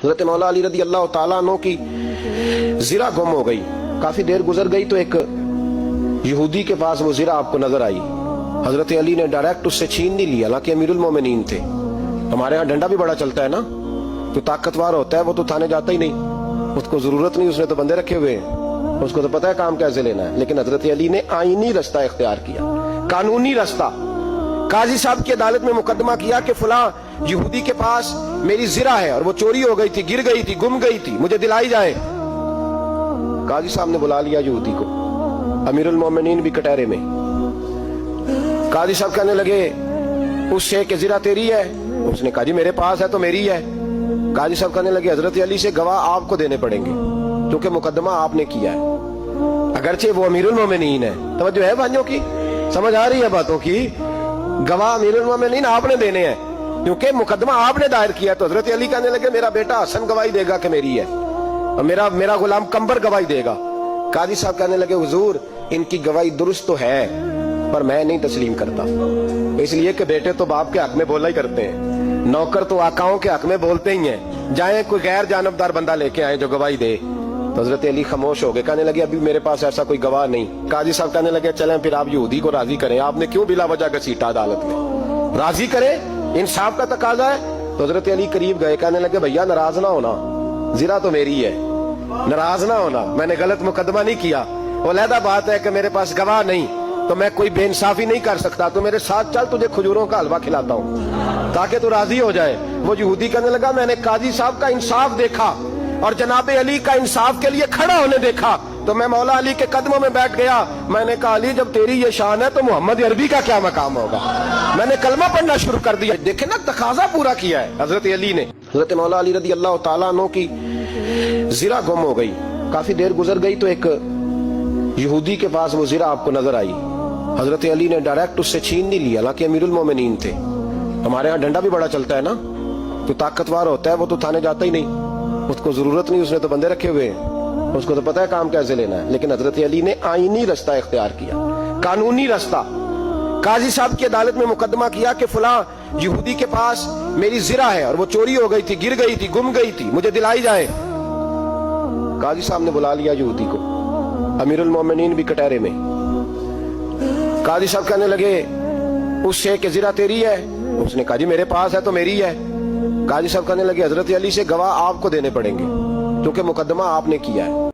حضرت مولا علی رضی اللہ تعالیٰ عنہ کی زرہ گم ہو گئی. کافی دیر گزر گئی تو ایک یہودی کے پاس وہ زرہ آپ کو نظر آئی. حضرت علی نے ڈائریکٹ اس سے چھین نہیں لیا، حالانکہ امیر المومنین تھے. ہمارے ہاں ڈنڈا بھی بڑا چلتا ہے نا، تو طاقتور ہوتا ہے وہ تو تھانے جاتا ہی نہیں، اس کو ضرورت نہیں، اس نے تو بندے رکھے ہوئے ہیں، اس کو تو پتہ ہے کام کیسے لینا ہے. لیکن حضرت علی نے آئینی رستہ اختیار کیا، قانونی رستہ. قاضی صاحب کی عدالت میں مقدمہ کیا کہ فلاں یہودی کے پاس میری زرہ ہے اور وہ چوری ہو گئی تھی، گر گئی تھی، گم گئی تھی، مجھے دلائی جائے. قاضی صاحب نے بلا لیا یہودی کو، امیر المومنین بھی کٹہرے میں. قاضی صاحب کہنے لگے اس سے کہ زرہ تیری ہے؟ اس نے کہا جی میرے پاس ہے تو میری ہے. قاضی صاحب کہنے لگے حضرت علی سے گواہ آپ کو دینے پڑیں گے کیونکہ مقدمہ آپ نے کیا ہے، اگرچہ وہ امیر المومنین ہے. توجہ ہے بھائیوں کی، سمجھ آ رہی ہے باتوں کی؟ گواہ امیر المومنین آپ نے دینے ہیں کیونکہ مقدمہ آپ نے دائر کیا. تو حضرت علی کہنے لگے میرا بیٹا حسن گواہی دے گا کہ میری ہے، اور میرا غلام کمبر گواہی دے گا. قاضی صاحب کہنے لگے حضور ان کی گواہی درست تو ہے پر میں نہیں تسلیم کرتا، اس لیے کہ بیٹے تو باپ کے حق میں بولا ہی کرتے ہیں، نوکر تو آقاؤں کے حق میں بولتے ہی ہیں. جائیں کوئی غیر جانبدار بندہ لے کے آئے جو گواہی دے. تو حضرت علی خاموش ہو گئے، کہنے لگے ابھی میرے پاس ایسا کوئی گواہ نہیں. قاضی صاحب کہنے لگے چلیں پھر آپ یہودی کو راضی کریں، آپ نے کیوں بلا وجہ گھسیٹا عدالت میں، راضی کریں، انصاف کا تقاضا ہے. تو حضرت علی قریب گئے، کہنے لگے بھیا ناراض نہ ہونا، زرہ تو میری ہے، ناراض نہ ہونا، میں نے غلط مقدمہ نہیں کیا. علیحدہ بات ہے کہ میرے پاس گواہ نہیں تو میں کوئی بے انصافی نہیں کر سکتا، تو میرے ساتھ چل تجھے کھجوروں کا حلوہ کھلاتا ہوں تاکہ تو راضی ہو جائے. وہ یہودی کہنے لگا میں نے قاضی صاحب کا انصاف دیکھا اور جناب علی کا انصاف کے لیے کھڑا ہونے دیکھا تو میں مولا علی کے قدموں میں بیٹھ گیا. میں نے کہا علی جب تیری یہ شان ہے تو محمد عربی کا کیا مقام ہوگا. میں نے کلمہ پڑھنا شروع کر دیا. دیکھیں نا تقاضا پورا کیا ہے حضرت علی نے. حضرت مولا علی رضی اللہ تعالیٰ عنہ کی زرہ گم ہو گئی. کافی دیر گزر گئی تو ایک یہودی کے پاس وہ زرہ آپ کو نظر آئی. حضرت علی نے ڈائریکٹ اس سے چھین نہیں لیا، حالانکہ امیر المومنین تھے. ہمارے ہاں ڈنڈا بھی بڑا چلتا ہے نا، تو طاقتور ہوتا ہے وہ تو تھانے جاتا ہی نہیں، اس کو ضرورت نہیں، اس نے تو بندے رکھے ہوئے ہیں، اس کو تو پتہ ہے کام کیسے لینا ہے. لیکن حضرت علی نے آئینی رستہ اختیار کیا، قانونی رستہ. قاضی صاحب کی عدالت میں مقدمہ کیا کہ فلاں یہودی کے پاس میری زرہ ہے اور وہ چوری ہو گئی تھی، گر گئی تھی، گم گئی تھی، مجھے دلائی جائے. قاضی صاحب نے بلا لیا یہودی کو، امیر المومنین بھی کٹہرے میں. قاضی صاحب کہنے لگے اس سے کہ زرہ تیری ہے؟ اس نے کہا جی میرے پاس ہے تو میری ہے. قاضی صاحب کہنے لگے حضرت علی سے گواہ آپ کو دینے پڑیں گے کیونکہ مقدمہ آپ نے کیا ہے.